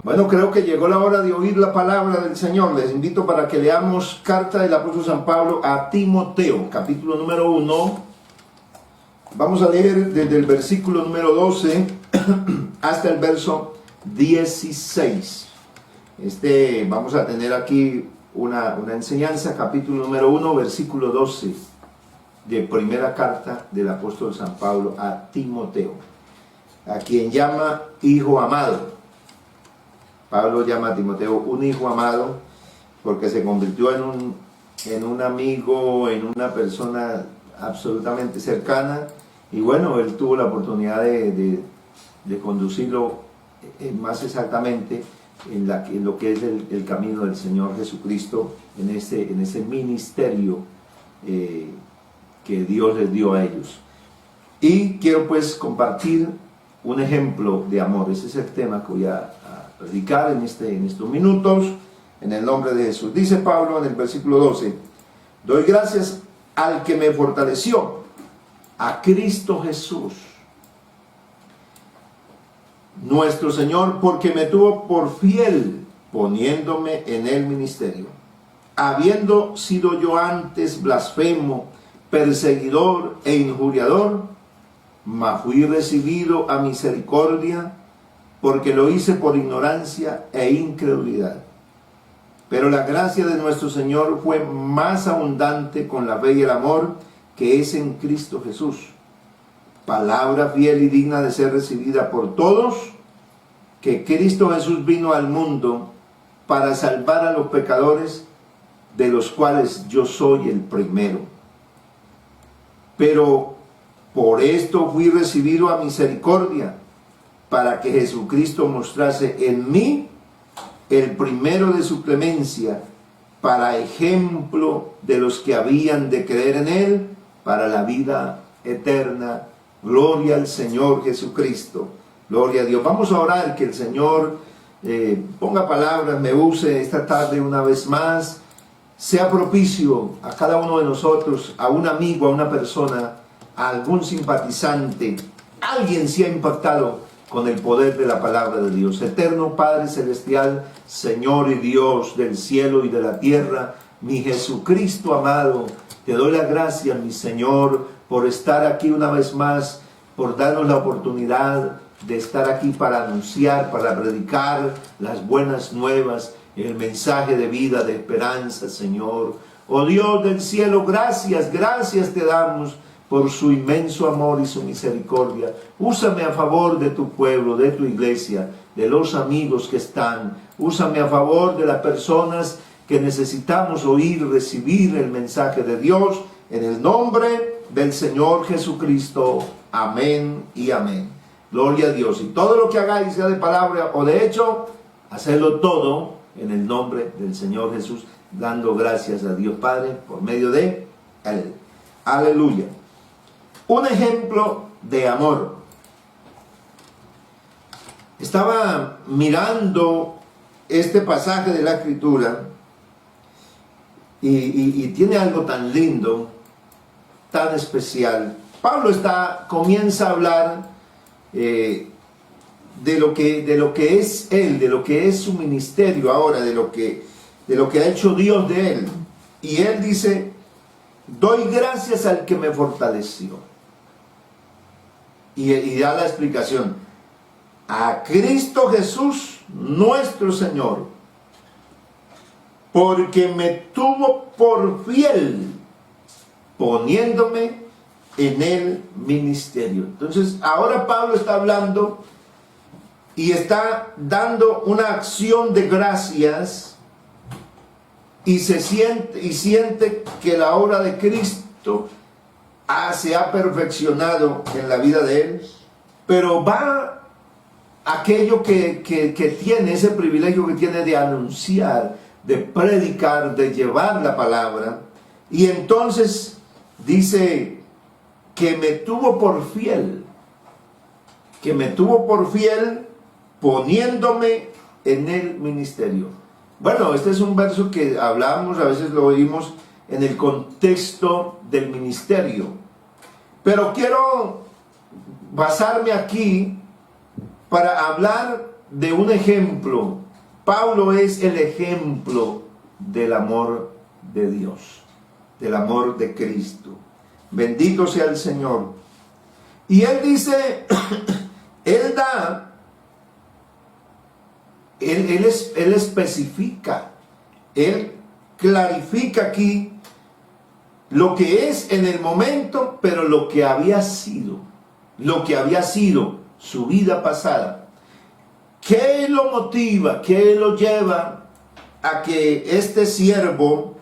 Bueno, creo que llegó la hora de oír la palabra del Señor. Les invito para que leamos carta del apóstol San Pablo a Timoteo, capítulo número 1. Vamos a leer desde el versículo número 12 hasta el verso 16. Vamos a tener aquí una enseñanza, capítulo número 1, versículo 12, de primera carta del apóstol San Pablo a Timoteo, a quien llama hijo amado. Pablo llama a Timoteo un hijo amado porque se convirtió en un amigo, en una persona absolutamente cercana, y bueno, él tuvo la oportunidad de conducirlo más exactamente en lo que es el camino del Señor Jesucristo, en ese ministerio que Dios les dio a ellos. Y quiero pues compartir un ejemplo de amor. Ese es el tema que voy a predicar en estos minutos, en el nombre de Jesús. Dice Pablo en el versículo 12: doy gracias al que me fortaleció, a Cristo Jesús, nuestro Señor, porque me tuvo por fiel, poniéndome en el ministerio, habiendo sido yo antes blasfemo, perseguidor e injuriador, mas fui recibido a misericordia, porque lo hice por ignorancia e incredulidad. Pero la gracia de nuestro Señor fue más abundante con la fe y el amor que es en Cristo Jesús. Palabra fiel y digna de ser recibida por todos, que Cristo Jesús vino al mundo para salvar a los pecadores, de los cuales yo soy el primero. Pero por esto fui recibido a misericordia, para que Jesucristo mostrase en mí el primero de su clemencia, para ejemplo de los que habían de creer en Él, para la vida eterna. Gloria al Señor Jesucristo. Gloria a Dios. Vamos a orar que el Señor ponga palabras, me use esta tarde una vez más, sea propicio a cada uno de nosotros, a un amigo, a una persona, a algún simpatizante, alguien se ha impactado con el poder de la palabra de Dios. Eterno Padre Celestial, Señor y Dios del cielo y de la tierra, mi Jesucristo amado, te doy las gracias, mi Señor, por estar aquí una vez más, por darnos la oportunidad de estar aquí para anunciar, para predicar las buenas nuevas, el mensaje de vida, de esperanza, Señor. Oh Dios del cielo, gracias te damos por su inmenso amor y su misericordia. Úsame a favor de tu pueblo, de tu iglesia, de los amigos que están. Úsame a favor de las personas que necesitamos oír, recibir el mensaje de Dios, en el nombre del Señor Jesucristo. Amén y amén. Gloria a Dios. Y todo lo que hagáis, sea de palabra o de hecho, hacedlo todo en el nombre del Señor Jesús, dando gracias a Dios Padre por medio de Él. Aleluya. Un ejemplo de amor. Estaba mirando este pasaje de la Escritura y tiene algo tan lindo, tan especial. Pablo comienza a hablar de lo que es él, de lo que es su ministerio ahora, de lo que ha hecho Dios de él. Y él dice: doy gracias al que me fortaleció. Y da la explicación: a Cristo Jesús nuestro Señor, porque me tuvo por fiel, poniéndome en el ministerio. Entonces ahora Pablo está hablando y está dando una acción de gracias, y siente que la obra de Cristo se ha perfeccionado en la vida de él, pero va aquello que tiene, ese privilegio que tiene de anunciar, de predicar, de llevar la palabra, y entonces dice que me tuvo por fiel, poniéndome en el ministerio. Bueno, este es un verso que hablamos, a veces lo oímos en el contexto del ministerio, pero quiero basarme aquí para hablar de un ejemplo. Pablo es el ejemplo del amor de Dios, del amor de Cristo. Bendito sea el Señor. Y él dice, él especifica, él clarifica aquí lo que es en el momento, pero lo que había sido su vida pasada. ¿Qué lo motiva? ¿Qué lo lleva a que este siervo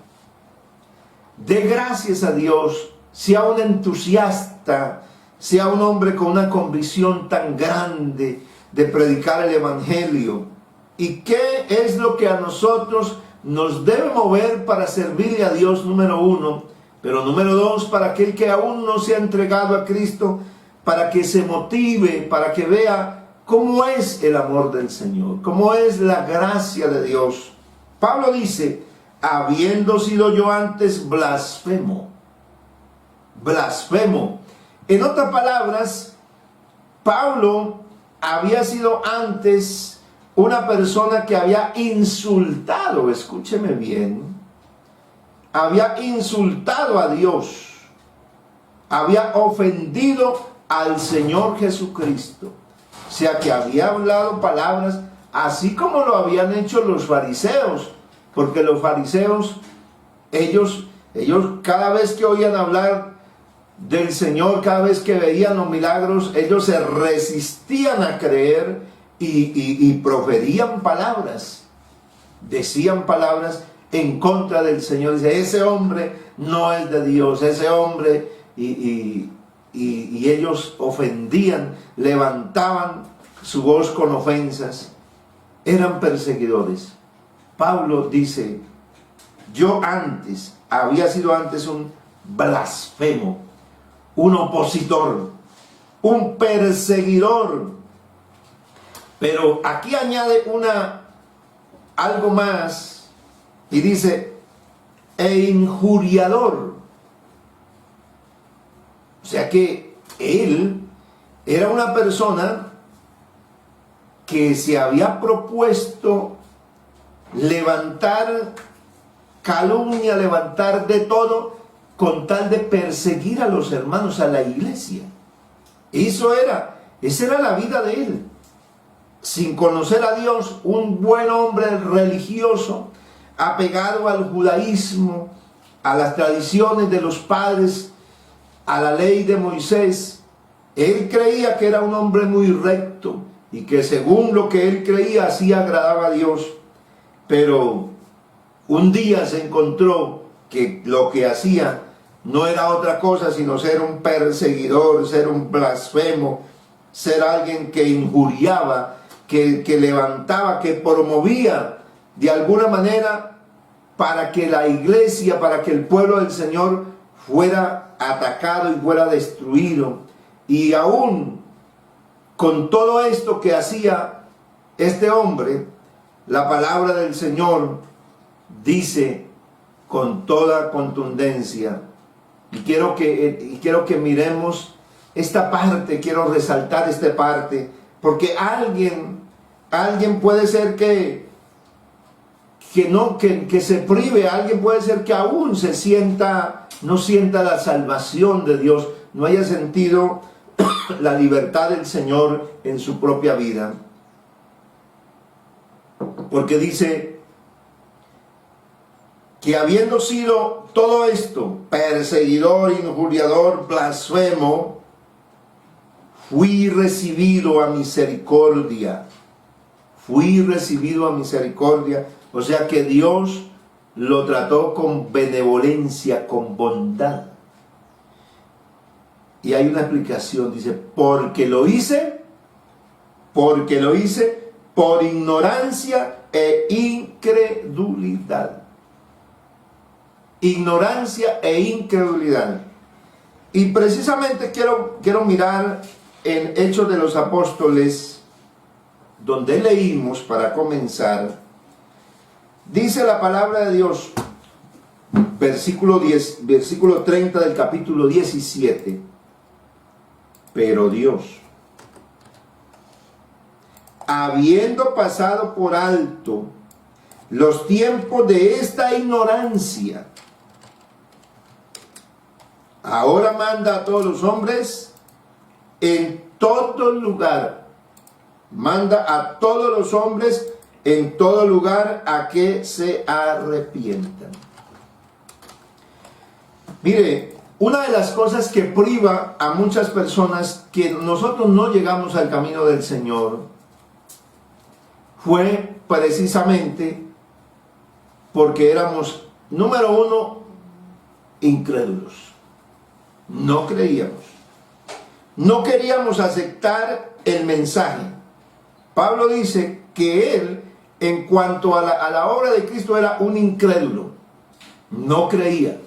dé gracias a Dios, sea un entusiasta, sea un hombre con una convicción tan grande de predicar el Evangelio? ¿Y qué es lo que a nosotros nos debe mover para servirle a Dios, número uno? Pero número dos, para aquel que aún no se ha entregado a Cristo, para que se motive, para que vea cómo es el amor del Señor, cómo es la gracia de Dios. Pablo dice, habiendo sido yo antes blasfemo. Blasfemo. En otras palabras, Pablo había sido antes una persona que había insultado, escúcheme bien, había insultado a Dios, había ofendido al Señor Jesucristo. O sea que había hablado palabras así como lo habían hecho los fariseos, porque los fariseos, ellos cada vez que oían hablar del Señor, cada vez que veían los milagros, ellos se resistían a creer y proferían palabras, decían palabras en contra del Señor. Dice, ese hombre no es de Dios, ese hombre, y ellos ofendían, levantaban su voz con ofensas, eran perseguidores. Pablo dice, yo había sido antes un blasfemo, un opositor, un perseguidor. Pero aquí añade algo más y dice, e injuriador. O sea que él era una persona que se había propuesto levantar calumnia, levantar de todo, con tal de perseguir a los hermanos, a la iglesia. Esa era la vida de él. Sin conocer a Dios, un buen hombre religioso, apegado al judaísmo, a las tradiciones de los padres, a la ley de Moisés. Él creía que era un hombre muy recto y que según lo que él creía así agradaba a Dios. Pero un día se encontró que lo que hacía no era otra cosa sino ser un perseguidor, ser un blasfemo, ser alguien que injuriaba, que levantaba, que promovía de alguna manera para que la iglesia, para que el pueblo del Señor fuera atacado y fuera destruido. Y aún con todo esto que hacía este hombre, la palabra del Señor dice con toda contundencia, y quiero que miremos esta parte, quiero resaltar esta parte, porque alguien puede ser que se prive, alguien puede ser que aún no sienta la salvación de Dios, no haya sentido la libertad del Señor en su propia vida. Porque dice que habiendo sido todo esto, perseguidor, injuriador, blasfemo, fui recibido a misericordia. Fui recibido a misericordia. O sea que Dios lo trató con benevolencia, con bondad. Y hay una explicación, dice, porque lo hice por ignorancia e incredulidad. Ignorancia e incredulidad. Y precisamente quiero mirar en Hechos de los Apóstoles, donde leímos para comenzar. Dice la palabra de Dios, versículo 30 del capítulo 17. Pero Dios, habiendo pasado por alto los tiempos de esta ignorancia, ahora manda a todos los hombres en todo lugar, manda a todos los hombres en todo lugar a que se arrepientan. Mire, una de las cosas que priva a muchas personas que nosotros no llegamos al camino del Señor fue precisamente porque éramos, número uno, incrédulos. No creíamos. No queríamos aceptar el mensaje. Pablo dice que él, en cuanto a la obra de Cristo, era un incrédulo. No creía.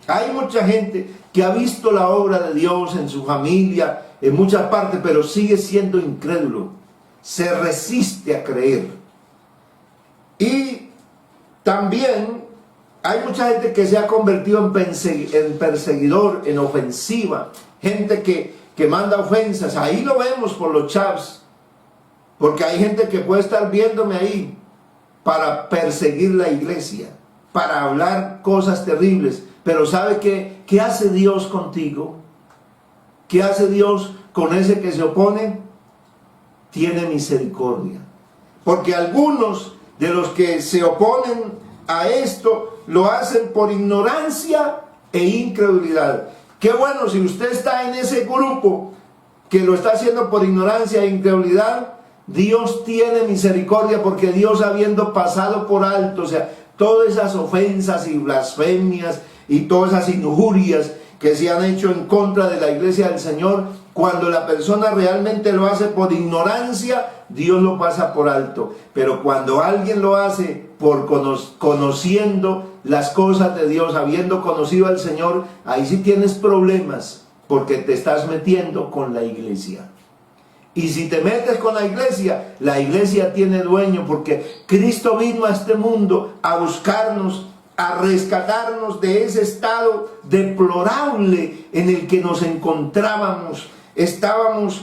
Hay mucha gente que ha visto la obra de Dios en su familia, en muchas partes, pero sigue siendo incrédulo. Se resiste a creer. Y también hay mucha gente que se ha convertido en perseguidor, en ofensiva. Gente que manda ofensas. Ahí lo vemos por los chats. Porque hay gente que puede estar viéndome ahí para perseguir la iglesia, para hablar cosas terribles. Pero ¿sabe qué? ¿Qué hace Dios contigo? ¿Qué hace Dios con ese que se opone? Tiene misericordia. Porque algunos de los que se oponen a esto lo hacen por ignorancia e incredulidad. Qué bueno, si usted está en ese grupo que lo está haciendo por ignorancia e incredulidad, Dios tiene misericordia, porque Dios, habiendo pasado por alto, o sea, todas esas ofensas y blasfemias y todas esas injurias que se han hecho en contra de la iglesia del Señor, cuando la persona realmente lo hace por ignorancia, Dios lo pasa por alto. Pero cuando alguien lo hace por conociendo las cosas de Dios, habiendo conocido al Señor, ahí sí tienes problemas, porque te estás metiendo con la iglesia. Y si te metes con la iglesia tiene dueño, porque Cristo vino a este mundo a buscarnos, a rescatarnos de ese estado deplorable en el que nos encontrábamos. Estábamos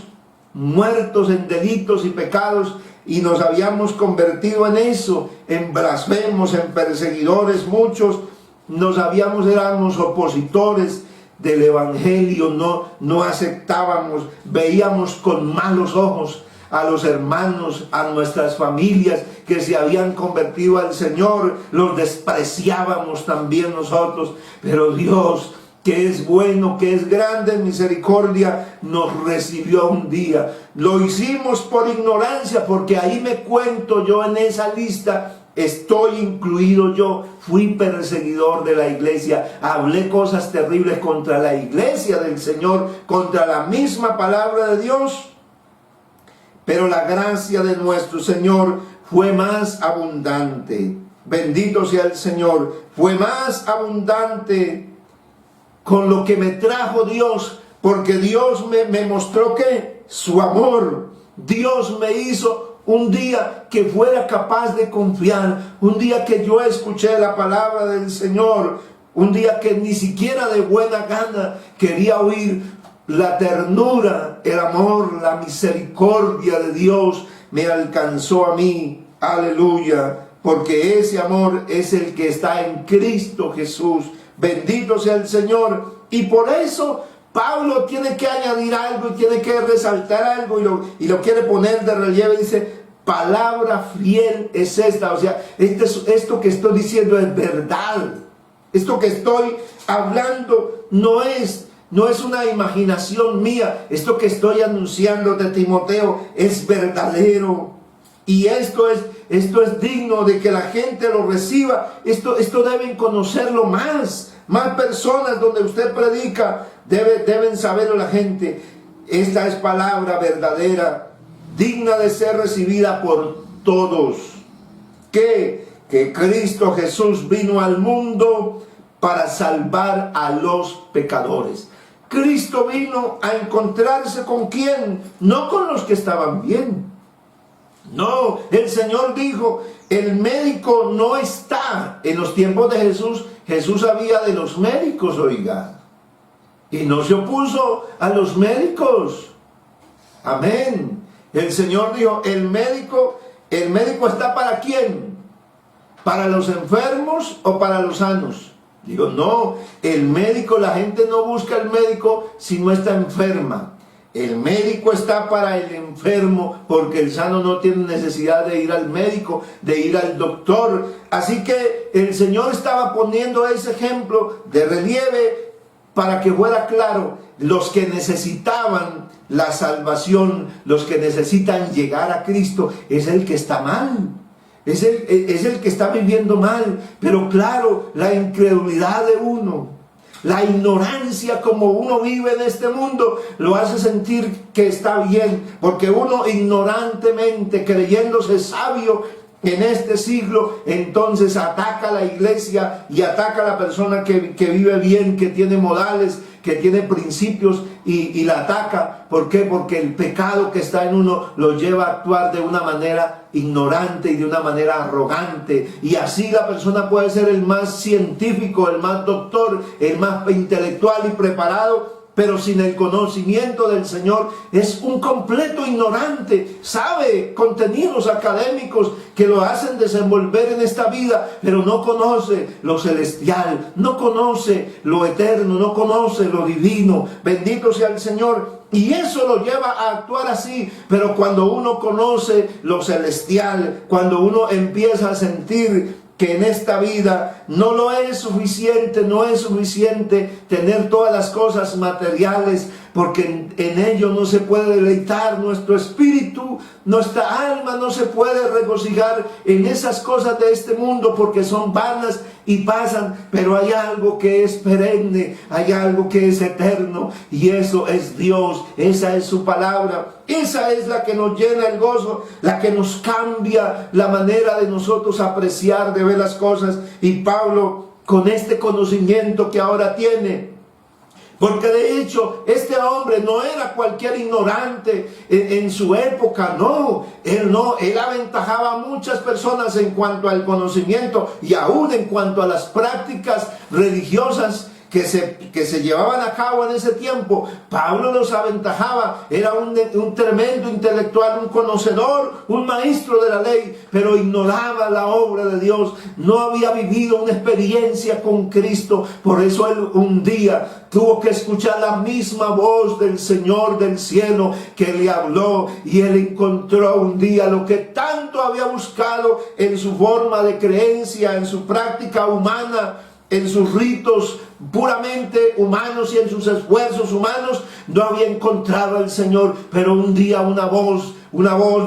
muertos en delitos y pecados y nos habíamos convertido en eso, en blasfemos, en perseguidores. Muchos éramos opositores del evangelio, no aceptábamos, veíamos con malos ojos a los hermanos, a nuestras familias que se habían convertido al Señor, los despreciábamos también nosotros. Pero Dios, que es bueno, que es grande en misericordia, nos recibió un día. Lo hicimos por ignorancia, porque ahí me cuento yo en esa lista. Estoy incluido yo. Fui perseguidor de la iglesia, hablé cosas terribles contra la iglesia del Señor, contra la misma palabra de Dios. Pero la gracia de nuestro Señor fue más abundante. Bendito sea el Señor. Fue más abundante con lo que me trajo Dios, porque Dios me mostró que su amor. Dios me hizo un día que fuera capaz de confiar, un día que yo escuché la palabra del Señor, un día que ni siquiera de buena gana quería oír la ternura, el amor, la misericordia de Dios me alcanzó a mí. Aleluya, porque ese amor es el que está en Cristo Jesús. Bendito sea el Señor. Y por eso Pablo tiene que añadir algo y tiene que resaltar algo y lo quiere poner de relieve. Dice, palabra fiel es esta. O sea, esto que estoy diciendo es verdad. Esto que estoy hablando no es una imaginación mía. Esto que estoy anunciando de Timoteo es verdadero. Y esto es digno de que la gente lo reciba. Esto deben conocerlo más personas donde usted predica. Deben saberlo la gente. Esta es palabra verdadera, digna de ser recibida por todos. Que Cristo Jesús vino al mundo para salvar a los pecadores. Cristo vino a encontrarse ¿con quién? No con los que estaban bien. No, el Señor dijo, el médico no está. En los tiempos de Jesús, Jesús sabía de los médicos, oiga. Y no se opuso a los médicos. Amén. El Señor dijo, el médico está ¿para quién? ¿Para los enfermos o para los sanos? Digo, no, el médico, la gente no busca al médico si no está enferma. El médico está para el enfermo, porque el sano no tiene necesidad de ir al médico, de ir al doctor. Así que el Señor estaba poniendo ese ejemplo de relieve para que fuera claro, los que necesitaban la salvación, los que necesitan llegar a Cristo, es el que está mal. Es el que está viviendo mal. Pero claro, la incredulidad de uno, la ignorancia como uno vive en este mundo, lo hace sentir que está bien, porque uno ignorantemente, creyéndose sabio en este siglo, entonces ataca a la iglesia y ataca a la persona que vive bien, que tiene modales, que tiene principios, y la ataca. ¿Por qué? Porque el pecado que está en uno lo lleva a actuar de una manera ignorante y de una manera arrogante, y así la persona puede ser el más científico, el más doctor, el más intelectual y preparado, pero sin el conocimiento del Señor es un completo ignorante. Sabe contenidos académicos que lo hacen desenvolver en esta vida, pero no conoce lo celestial, no conoce lo eterno, no conoce lo divino. Bendito sea el Señor. Y eso lo lleva a actuar así. Pero cuando uno conoce lo celestial, cuando uno empieza a sentir que en esta vida no es suficiente tener todas las cosas materiales, porque en ello no se puede deleitar nuestro espíritu, nuestra alma no se puede regocijar en esas cosas de este mundo, porque son vanas y pasan, pero hay algo que es perenne, hay algo que es eterno, y eso es Dios, esa es su palabra, esa es la que nos llena el gozo, la que nos cambia la manera de nosotros apreciar, de ver las cosas. Y Pablo, con este conocimiento que ahora tiene, porque de hecho este hombre no era cualquier ignorante en su época, no, él aventajaba a muchas personas en cuanto al conocimiento y aún en cuanto a las prácticas religiosas que se llevaban a cabo en ese tiempo. Pablo los aventajaba, era un tremendo intelectual, un conocedor, un maestro de la ley, pero ignoraba la obra de Dios, no había vivido una experiencia con Cristo. Por eso él un día tuvo que escuchar la misma voz del Señor del cielo que le habló, y él encontró un día lo que tanto había buscado en su forma de creencia, en su práctica humana, en sus ritos puramente humanos y en sus esfuerzos humanos. No había encontrado al Señor, pero un día una voz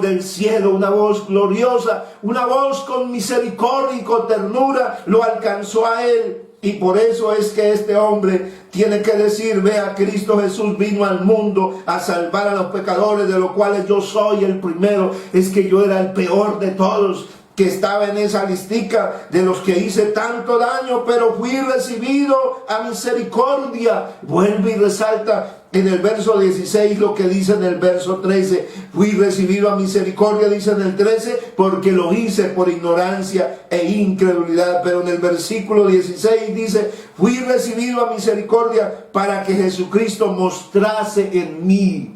del cielo, una voz gloriosa, una voz con misericordia y con ternura lo alcanzó a él. Y por eso es que este hombre tiene que decir: vea, Cristo Jesús vino al mundo a salvar a los pecadores, de los cuales yo soy el primero. Es que yo era el peor de todos, que estaba en esa listica de los que hice tanto daño, pero fui recibido a misericordia. Vuelve y resalta en el verso 16 lo que dice en el verso 13. Fui recibido a misericordia, dice en el 13, porque lo hice por ignorancia e incredulidad. Pero en el versículo 16 dice: fui recibido a misericordia para que Jesucristo mostrase en mí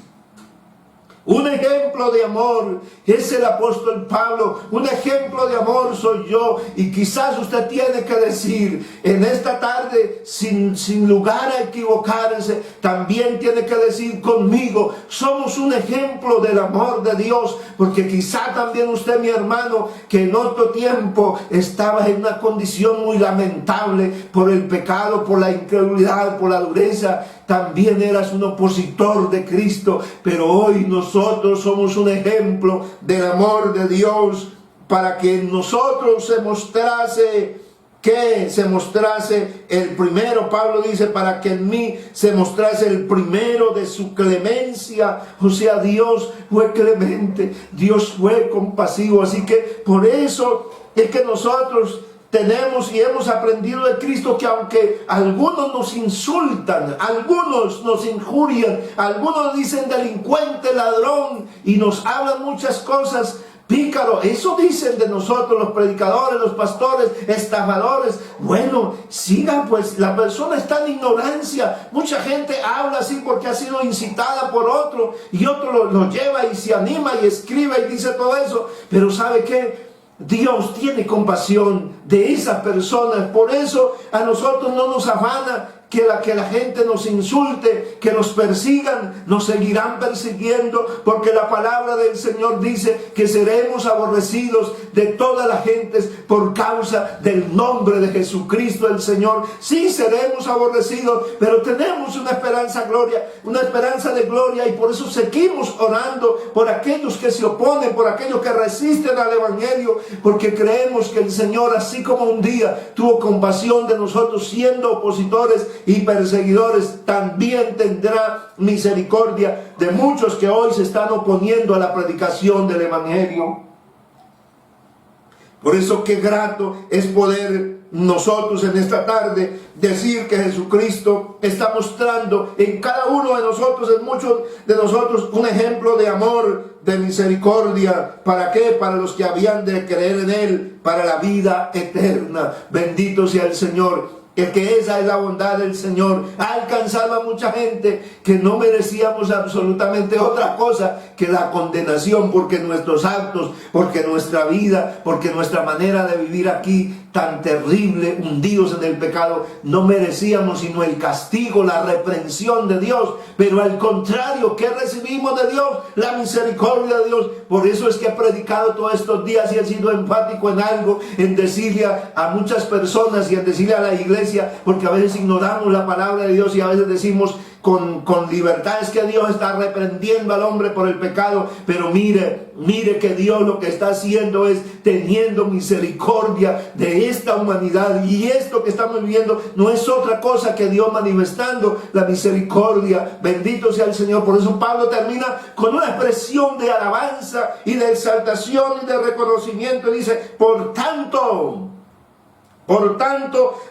un ejemplo de amor. Es el apóstol Pablo. Un ejemplo de amor soy yo. Y quizás usted tiene que decir en esta tarde, sin lugar a equivocarse, también tiene que decir conmigo: somos un ejemplo del amor de Dios. Porque quizá también usted, mi hermano, que en otro tiempo estaba en una condición muy lamentable por el pecado, por la incredulidad, por la dureza, también eras un opositor de Cristo, pero hoy nosotros somos un ejemplo del amor de Dios, para que en nosotros se mostrase el primero. Pablo dice: para que en mí se mostrase el primero de su clemencia. O sea, Dios fue clemente, Dios fue compasivo. Así que por eso es que nosotros tenemos y hemos aprendido de Cristo que aunque algunos nos insultan, algunos nos injurian, algunos dicen delincuente, ladrón, y nos hablan muchas cosas, pícaro. Eso dicen de nosotros los predicadores, los pastores, estafadores. Bueno, sigan, pues la persona está en ignorancia. Mucha gente habla así porque ha sido incitada por otro, y otro lo lleva y se anima y escribe y dice todo eso. Pero ¿sabe qué? Dios tiene compasión de esas personas. Por eso a nosotros no nos afana que la gente nos insulte, que nos persigan. Nos seguirán persiguiendo, porque la palabra del Señor dice que seremos aborrecidos de todas las gentes por causa del nombre de Jesucristo el Señor. Sí, seremos aborrecidos, pero tenemos una esperanza de gloria, y por eso seguimos orando por aquellos que se oponen, por aquellos que resisten al Evangelio, porque creemos que el Señor, así como un día tuvo compasión de nosotros siendo opositores y perseguidores, también tendrá misericordia de muchos que hoy se están oponiendo a la predicación del Evangelio. Por eso qué grato es poder nosotros en esta tarde decir que Jesucristo está mostrando en cada uno de nosotros, en muchos de nosotros, un ejemplo de amor, de misericordia. ¿Para qué? Para los que habían de creer en Él, para la vida eterna. Bendito sea el Señor. Que esa es la bondad del Señor. Ha alcanzado a mucha gente que no merecíamos absolutamente otra cosa que la condenación, porque nuestros actos, porque nuestra vida, porque nuestra manera de vivir aquí tan terrible, hundidos en el pecado, no merecíamos sino el castigo, la reprensión de Dios. Pero al contrario, ¿qué recibimos de Dios? La misericordia de Dios. Por eso es que he predicado todos estos días y he sido enfático en algo, en decirle a muchas personas y en decirle a la iglesia, porque a veces ignoramos la palabra de Dios y a veces decimos con libertad, es que Dios está reprendiendo al hombre por el pecado. Pero mire que Dios lo que está haciendo es teniendo misericordia de esta humanidad, y esto que estamos viviendo no es otra cosa que Dios manifestando la misericordia. Bendito sea el Señor. Por eso Pablo termina con una expresión de alabanza y de exaltación y de reconocimiento. Dice: por tanto,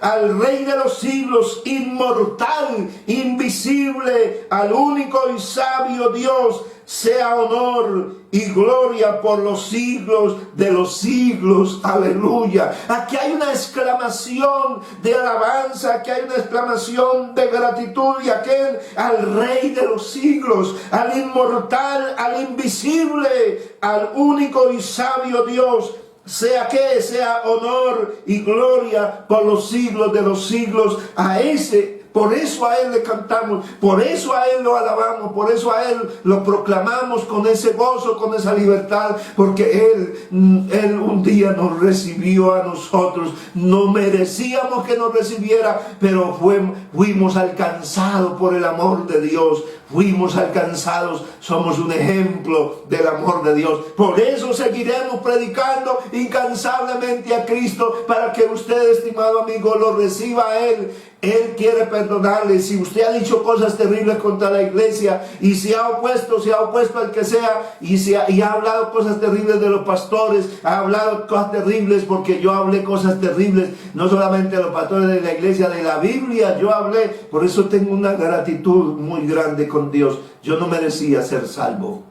al Rey de los siglos, inmortal, invisible, al único y sabio Dios, sea honor y gloria por los siglos de los siglos. Aleluya. Aquí hay una exclamación de alabanza, aquí hay una exclamación de gratitud, y aquel al Rey de los siglos, al inmortal, al invisible, al único y sabio Dios, sea honor y gloria por los siglos de los siglos. A ese, por eso a Él le cantamos, por eso a Él lo alabamos, por eso a Él lo proclamamos con ese gozo, con esa libertad, porque Él un día nos recibió a nosotros. No merecíamos que nos recibiera, pero fuimos alcanzados por el amor de Dios. Fuimos alcanzados, somos un ejemplo del amor de Dios. Por eso seguiremos predicando incansablemente a Cristo, para que usted, estimado amigo, lo reciba a Él. Él quiere perdonarle. Si usted ha dicho cosas terribles contra la iglesia y se ha opuesto al que sea, y ha hablado cosas terribles de los pastores, ha hablado cosas terribles, porque yo hablé cosas terribles, no solamente de los pastores de la iglesia, de la Biblia yo hablé. Por eso tengo una gratitud muy grande con Dios. Yo no merecía ser salvo,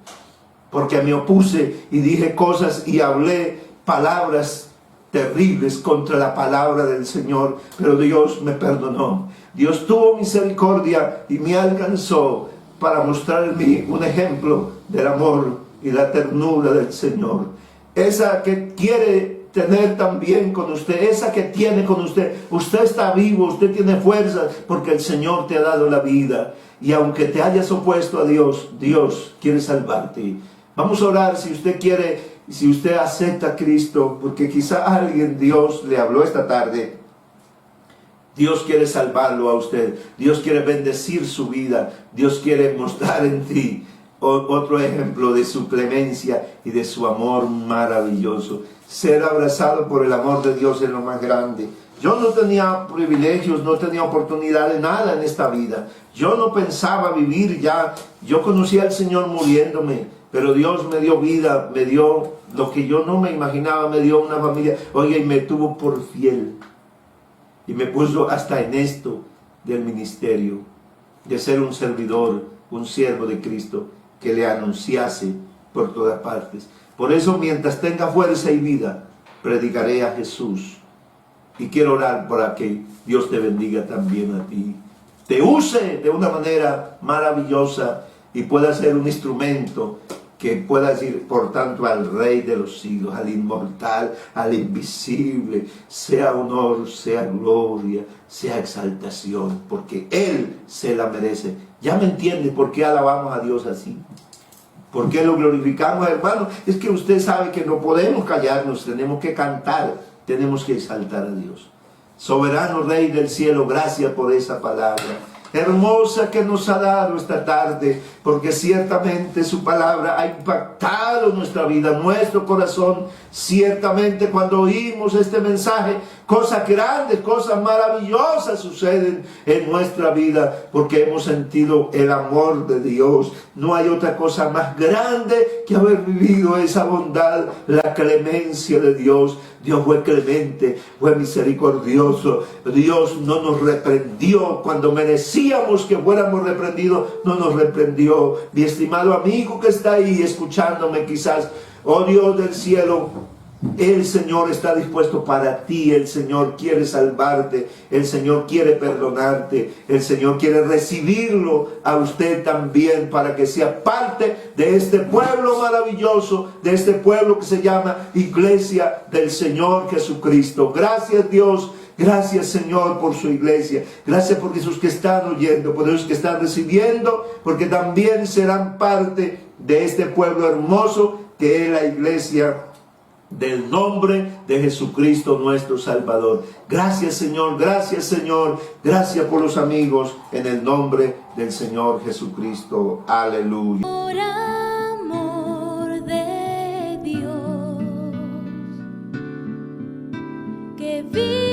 porque me opuse y dije cosas y hablé palabras terribles contra la palabra del Señor, pero Dios me perdonó. Dios tuvo misericordia y me alcanzó para mostrarme un ejemplo del amor y la ternura del Señor. Esa que quiere tener también con usted, esa que tiene con usted. Usted está vivo, usted tiene fuerzas, porque el Señor te ha dado la vida. Y aunque te hayas opuesto a Dios, Dios quiere salvarte. Vamos a orar. Si usted quiere, si usted acepta a Cristo, porque quizá Dios le habló esta tarde. Dios quiere salvarlo a usted. Dios quiere bendecir su vida. Dios quiere mostrar en ti otro ejemplo de su clemencia y de su amor maravilloso. Ser abrazado por el amor de Dios es lo más grande. Yo no tenía privilegios, no tenía oportunidad de nada en esta vida. Yo no pensaba vivir ya. Yo conocí al Señor muriéndome, pero Dios me dio vida, me dio lo que yo no me imaginaba, me dio una familia. Oye, y me tuvo por fiel. Y me puso hasta en esto del ministerio, de ser un servidor, un siervo de Cristo, que le anunciase por todas partes. Por eso, mientras tenga fuerza y vida, predicaré a Jesús. Y quiero orar para que Dios te bendiga también a ti. Te use de una manera maravillosa y pueda ser un instrumento que puedas ir, por tanto, al Rey de los siglos, al inmortal, al invisible, sea honor, sea gloria, sea exaltación, porque Él se la merece. ¿Ya me entiende por qué alabamos a Dios así? ¿Por qué lo glorificamos, hermano? Es que usted sabe que no podemos callarnos, tenemos que cantar, tenemos que exaltar a Dios. Soberano Rey del cielo, gracias por esa palabra hermosa que nos ha dado esta tarde, porque ciertamente su palabra ha impactado nuestra vida, nuestro corazón. Ciertamente cuando oímos este mensaje, cosas grandes, cosas maravillosas suceden en nuestra vida, porque hemos sentido el amor de Dios. No hay otra cosa más grande que haber vivido esa bondad, la clemencia de Dios. Dios fue clemente, fue misericordioso. Dios no nos reprendió cuando merecíamos que fuéramos reprendidos, no nos reprendió. Mi estimado amigo que está ahí escuchándome quizás, oh Dios del cielo, el Señor está dispuesto para ti, el Señor quiere salvarte, el Señor quiere perdonarte, el Señor quiere recibirlo a usted también para que sea parte de este pueblo maravilloso, de este pueblo que se llama Iglesia del Señor Jesucristo. Gracias Dios, gracias Señor por su iglesia, gracias por esos que están oyendo, por esos que están recibiendo, porque también serán parte de este pueblo hermoso que es la iglesia del nombre de Jesucristo nuestro Salvador. Gracias Señor, gracias Señor, gracias por los amigos, en el nombre del Señor Jesucristo. Aleluya. Por amor de Dios, que vive